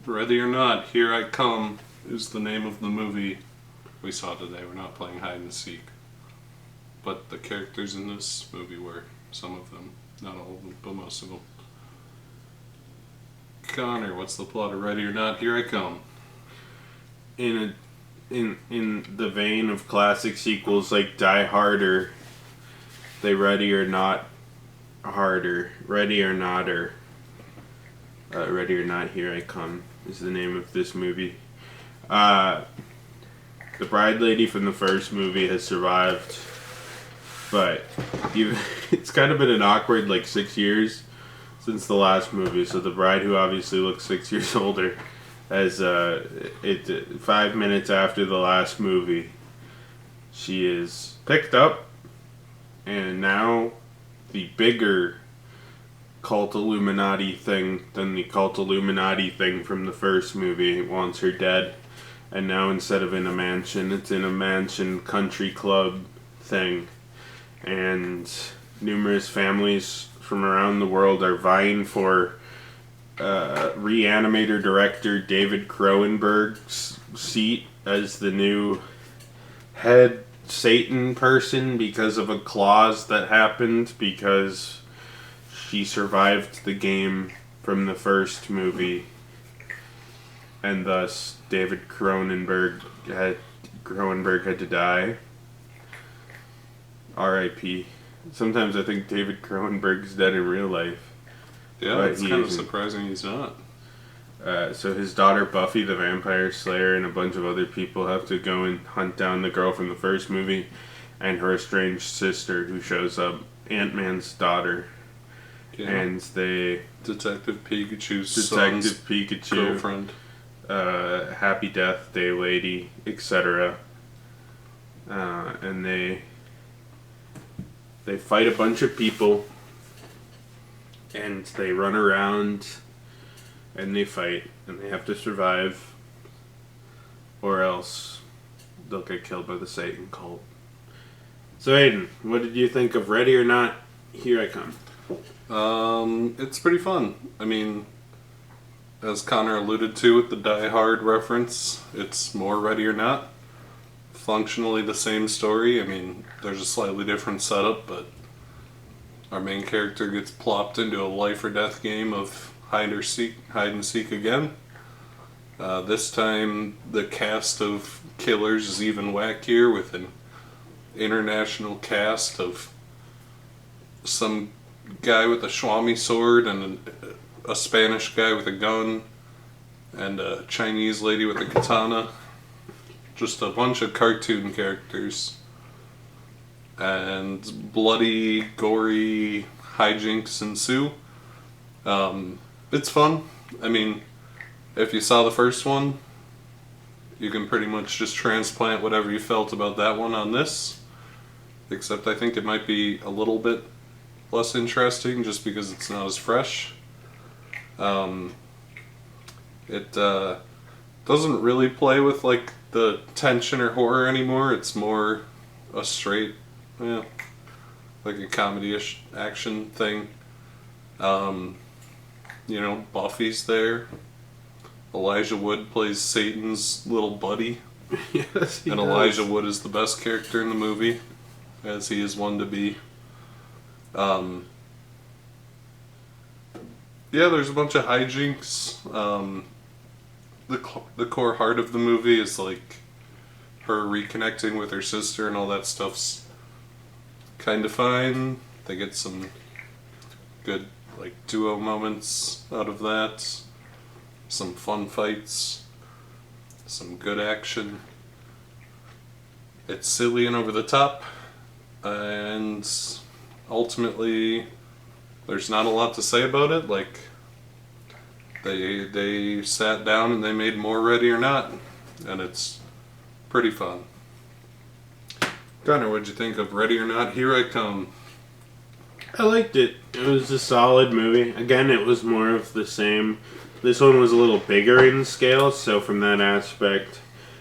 Ready or Not, Here I Come is the name of the movie we saw today. We're not playing hide and seek. But the characters in this movie were. Some of them. Not all of them, but most of them. Connor, what's the plot of Ready or Not, Here I Come? In the vein of classic sequels like Die Harder, they Ready or Not Harder. Ready or Not or Ready or Not Here I Come is the name of this movie. The bride lady from the first movie has survived, but it's kind of been an awkward 6 years since the last movie. So the bride, who obviously looks 6 years older, as 5 minutes after the last movie, she is picked up, and now the bigger cult Illuminati thing than the cult Illuminati thing from the first movie wants her dead, and now instead of in a mansion, it's in a mansion country club thing, and numerous families from around the world are vying for Reanimator director David Cronenberg's seat as the new head Satan person because of a clause that happened because she survived the game from the first movie, and thus David Cronenberg had to die. R.I.P. Sometimes I think David Cronenberg's dead in real life. Yeah, it's kind of surprising he's not. So his daughter Buffy the Vampire Slayer and a bunch of other people have to go and hunt down the girl from the first movie and her estranged sister who shows up, Ant-Man's daughter. Yeah. And they... Detective Pikachu's girlfriend. Happy Death Day Lady, etc. And they fight a bunch of people, and they run around, and they fight, and they have to survive, or else they'll get killed by the Satan cult. So Aiden, what did you think of Ready or Not, Here I Come? It's pretty fun. I mean, as Connor alluded to with the Die Hard reference, it's more Ready or Not. Functionally the same story. I mean, there's a slightly different setup, but our main character gets plopped into a life or death game of hide and seek again. This time the cast of killers is even wackier, with an international cast of some guy with a Swami sword and a Spanish guy with a gun and a Chinese lady with a katana. Just a bunch of cartoon characters. And bloody, gory hijinks ensue. It's fun. I mean, if you saw the first one, you can pretty much just transplant whatever you felt about that one on this. Except I think it might be a little bit less interesting just because it's not as fresh. It doesn't really play with the tension or horror anymore. It's more a straight, like a comedy-ish action thing. Buffy's there. Elijah Wood plays Satan's little buddy. Yes, he and does. Elijah Wood is the best character in the movie, as he is one to be. There's a bunch of hijinks. The core heart of the movie is her reconnecting with her sister, and all that stuff's kind of fine. They get some good duo moments out of that, some fun fights, some good action. It's silly and over the top, and ultimately there's not a lot to say about it. They sat down and they made more Ready or Not, and it's pretty fun. Connor, what'd you think of Ready or Not, Here I Come? I liked it. It was a solid movie. Again, it was more of the same. This one was a little bigger in scale, so from that aspect,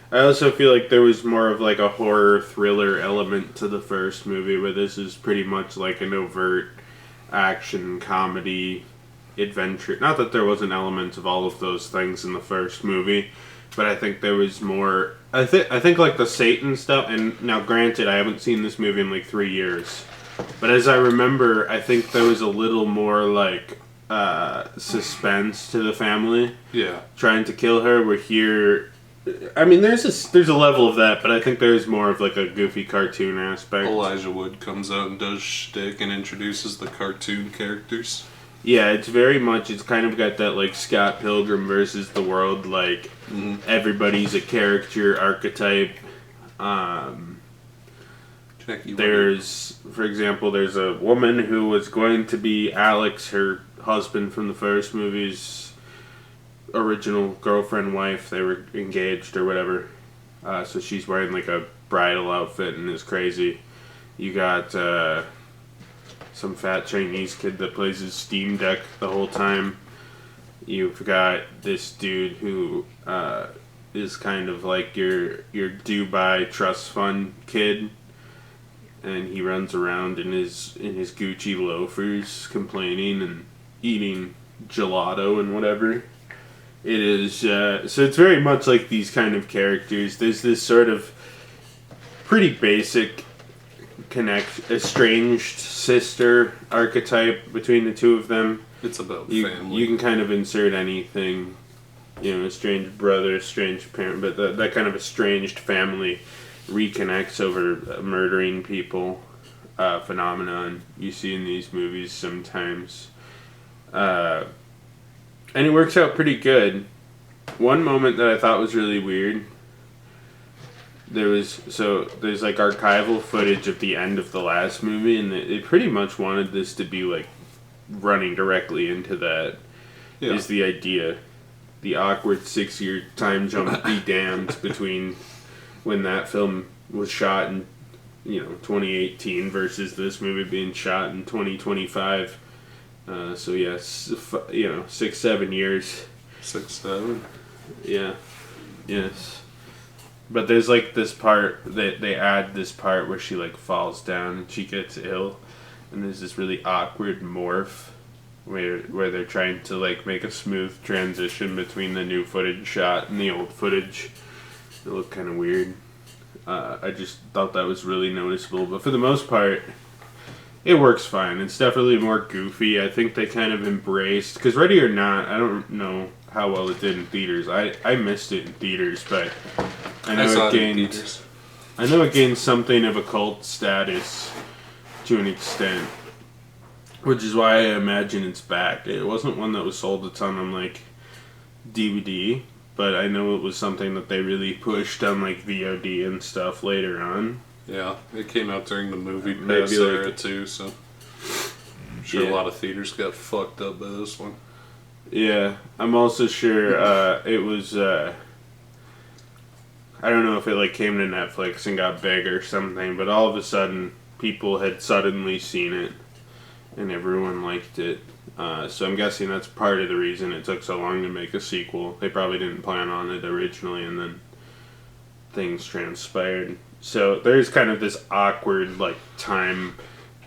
I also feel like there was more of a horror thriller element to the first movie, where this is pretty much an overt action comedy adventure. Not that there wasn't elements of all of those things in the first movie, but I think there was more. I think like the Satan stuff. And now, granted, I haven't seen this movie in like 3 years, but as I remember, I think there was a little more like suspense to the family. Yeah. Trying to kill her. We're here. I mean, there's a level of that, but I think there's more of like a goofy cartoon aspect. Elijah Wood comes out and does shtick and introduces the cartoon characters. Yeah, it's kind of got that like Scott Pilgrim versus the world, like everybody's a character archetype. There's, for example, there's a woman who was going to be Alex, her husband from the first movie's original girlfriend, wife. They were engaged or whatever. So she's wearing like a bridal outfit and is crazy. You got some fat Chinese kid that plays his Steam Deck the whole time. You've got this dude who is kind of like your Dubai trust fund kid, and he runs around in his Gucci loafers, complaining and eating gelato and whatever. It is so it's very much like these kind of characters. There's this sort of pretty basic estranged sister archetype between the two of them. It's about family. You can kind of insert anything, estranged brother, estranged parent, but that kind of estranged family reconnects over murdering people phenomenon you see in these movies sometimes. And it works out pretty good. One moment that I thought was really weird, there's like archival footage of the end of the last movie, and they pretty much wanted this to be like running directly into that. Yeah. Is the idea. The awkward 6-year time jump be damned between when that film was shot in 2018 versus this movie being shot in 2025. So yes, 6-7 years. 6-7. Yeah. Yes. But there's like this part that they add this part where she like falls down and she gets ill, and there's this really awkward morph where they're trying to like make a smooth transition between the new footage shot and the old footage. It looked kind of weird. I just thought that was really noticeable, but for the most part, it works fine. It's definitely more goofy. I think they kind of embraced, because Ready or Not, I don't know how well it did in theaters. I missed it in theaters, but I know it gained something of a cult status to an extent, which is why I imagine it's back. It wasn't one that was sold a ton on like DVD, but I know it was something that they really pushed on like VOD and stuff later on. Yeah, it came out during the movie pass era too, so I'm sure a lot of theaters got fucked up by this one. Yeah, I'm also sure it was. I don't know if it like came to Netflix and got big or something, but all of a sudden people had suddenly seen it, and everyone liked it. So I'm guessing that's part of the reason it took so long to make a sequel. They probably didn't plan on it originally, and then things transpired. So there's kind of this awkward like time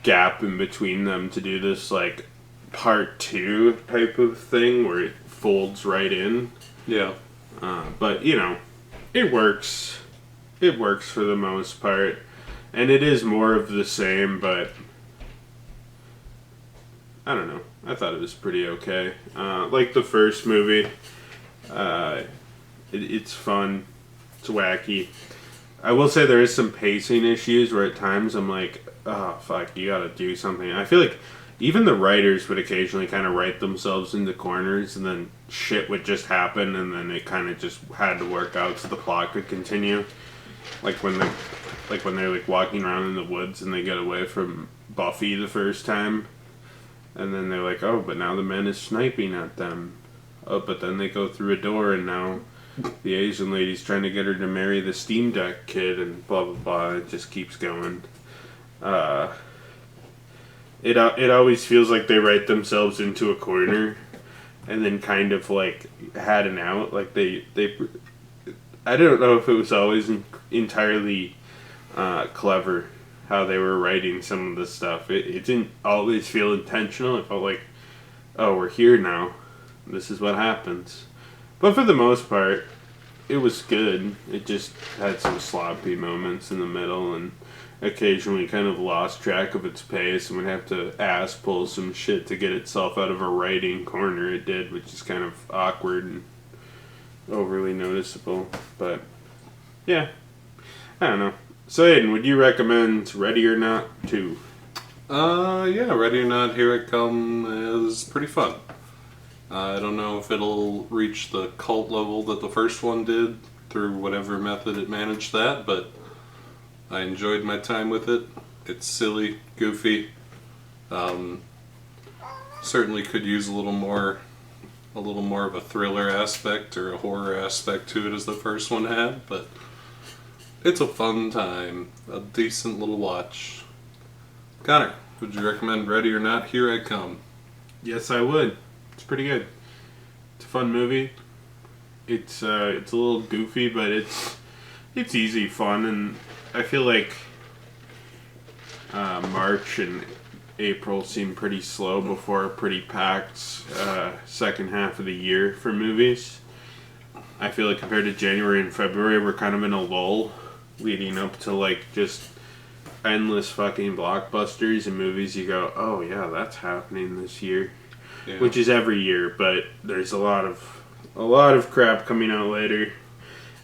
gap in between them to do this like part 2 type of thing where it folds right in. Yeah. But it works. It works for the most part, and it is more of the same. But I don't know. I thought it was pretty okay. Like the first movie, it's fun. It's wacky. I will say there is some pacing issues where at times I'm like, oh, fuck, you gotta do something. I feel like even the writers would occasionally kind of write themselves into corners, and then shit would just happen, and then it kind of just had to work out so the plot could continue. Like when they're like walking around in the woods and they get away from Buffy the first time, and then they're like, oh, but now the man is sniping at them. Oh, but then they go through a door, and now the Asian lady's trying to get her to marry the Steam Deck kid, and blah blah blah. It just keeps going. It always feels like they write themselves into a corner, and then kind of like had an out. Like they I don't know if it was always entirely clever how they were writing some of the stuff. It didn't always feel intentional. It felt like oh, we're here now. This is what happens. But for the most part, it was good. It just had some sloppy moments in the middle and occasionally kind of lost track of its pace and would have to ass pull some shit to get itself out of a writing corner it did, which is kind of awkward and overly noticeable. But, yeah. I don't know. So, Aiden, would you recommend Ready or Not 2? Yeah, Ready or Not, Here I Come is pretty fun. I don't know if it'll reach the cult level that the first one did through whatever method it managed that, but I enjoyed my time with it. It's silly, goofy. Certainly could use a little more of a thriller aspect or a horror aspect to it as the first one had, but it's a fun time, a decent little watch. Connor, would you recommend Ready or Not, Here I Come? Yes, I would. It's pretty good. It's a fun movie. It's a little goofy, but it's easy fun, and I feel like March and April seem pretty slow before a pretty packed second half of the year for movies. I feel like compared to January and February, we're kind of in a lull leading up to like just endless fucking blockbusters and movies you go, oh yeah, that's happening this year. Yeah. Which is every year, but there's a lot of crap coming out later,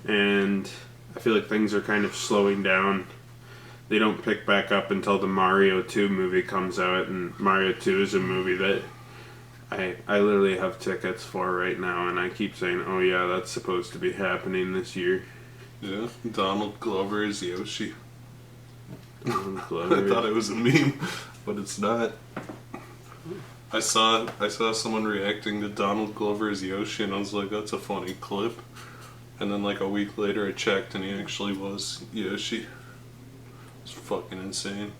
and I feel like things are kind of slowing down. They don't pick back up until the Mario 2 movie comes out, and Mario 2 is a movie that I literally have tickets for right now, and I keep saying, oh yeah, that's supposed to be happening this year. Yeah, Donald Glover is Yoshi. Donald Glover. I thought it was a meme, but it's not. I saw someone reacting to Donald Glover as Yoshi, and I was like, that's a funny clip. And then like a week later I checked, and he actually was Yoshi. It's fucking insane.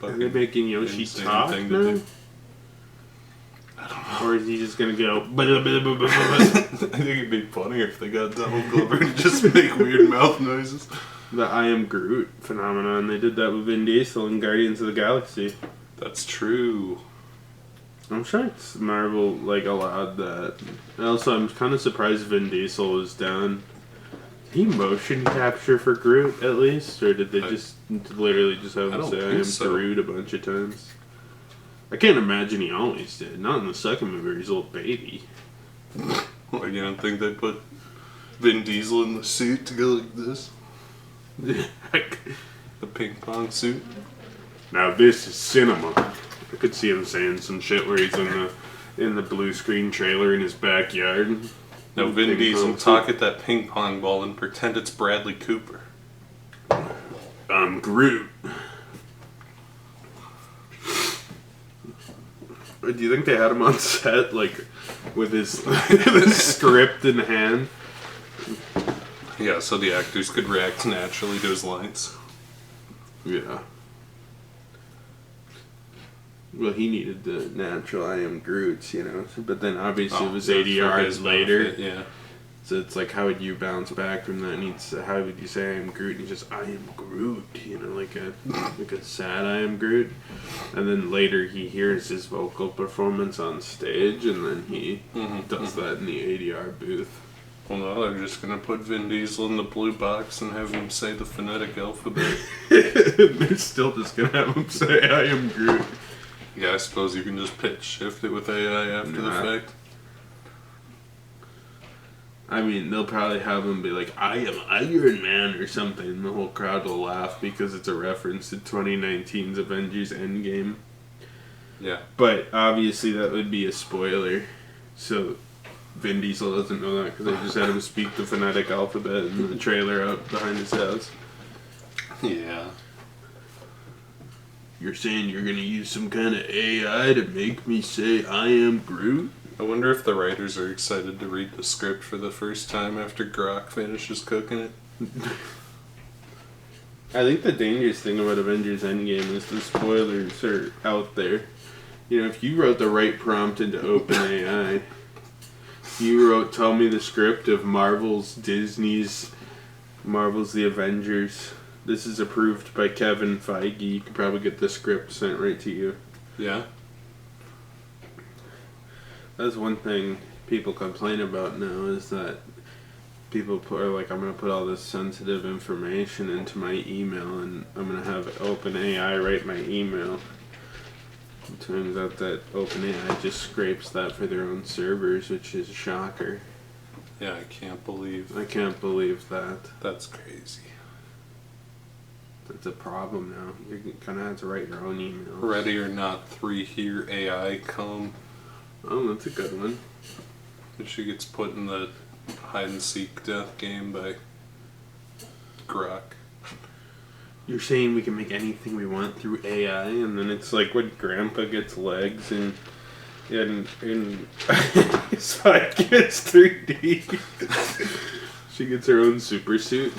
Are they making Yoshi talk now? I don't know. Or is he just gonna go... I think it'd be funnier if they got Donald Glover to just make weird mouth noises. The I Am Groot phenomenon. They did that with Vin Diesel in Guardians of the Galaxy. That's true. I'm shocked Marvel allowed that. Also, I'm kind of surprised Vin Diesel was down. Did he motion capture for Groot at least, or did they just literally just have him say I am Groot a bunch of times? I can't imagine he always did. Not in the second movie where he's a little baby. Well, you don't think they put Vin Diesel in the suit to go like this? The ping pong suit? Now this is cinema. I could see him saying some shit where he's in the blue screen trailer in his backyard. Now Vin Diesel talk at that ping pong ball and pretend it's Bradley Cooper. I'm Groot. Do you think they had him on set, with his script in hand? Yeah, so the actors could react naturally to his lines. Yeah. Well, he needed the natural I Am Groots, But then obviously it was ADRs later. Benefit, yeah. So it's like, how would you bounce back from that? And how would you say I am Groot? And he just, I am Groot, like a sad I am Groot. And then later he hears his vocal performance on stage, and then he does that in the ADR booth. Well, no, they're just going to put Vin Diesel in the blue box and have him say the phonetic alphabet. They're still just going to have him say I am Groot. Yeah, I suppose you can just pitch shift it with AI after the fact. I mean, they'll probably have him be like, I am Iron Man or something, and the whole crowd will laugh because it's a reference to 2019's Avengers Endgame. Yeah. But obviously that would be a spoiler, so Vin Diesel doesn't know that because they just had him speak the phonetic alphabet in the trailer out behind his house. Yeah. You're saying you're going to use some kind of AI to make me say I am Groot? I wonder if the writers are excited to read the script for the first time after Grok finishes cooking it. I think the dangerous thing about Avengers Endgame is the spoilers are out there. If you wrote the right prompt into OpenAI, you wrote, tell me the script of Marvel's The Avengers. This is approved by Kevin Feige. You could probably get the script sent right to you. Yeah. That's one thing people complain about now is that are like, I'm gonna put all this sensitive information into my email, and I'm gonna have OpenAI write my email. It turns out that OpenAI just scrapes that for their own servers, which is a shocker. Yeah, I can't believe that. That's crazy. That's a problem now. You're gonna have to write your own email. Ready or Not 3 Here AI come. Oh, that's a good one. And she gets put in the hide and seek death game by Grok. You're saying we can make anything we want through AI, and then it's like when Grandpa gets legs and Spike gets 3D. She gets her own super suit.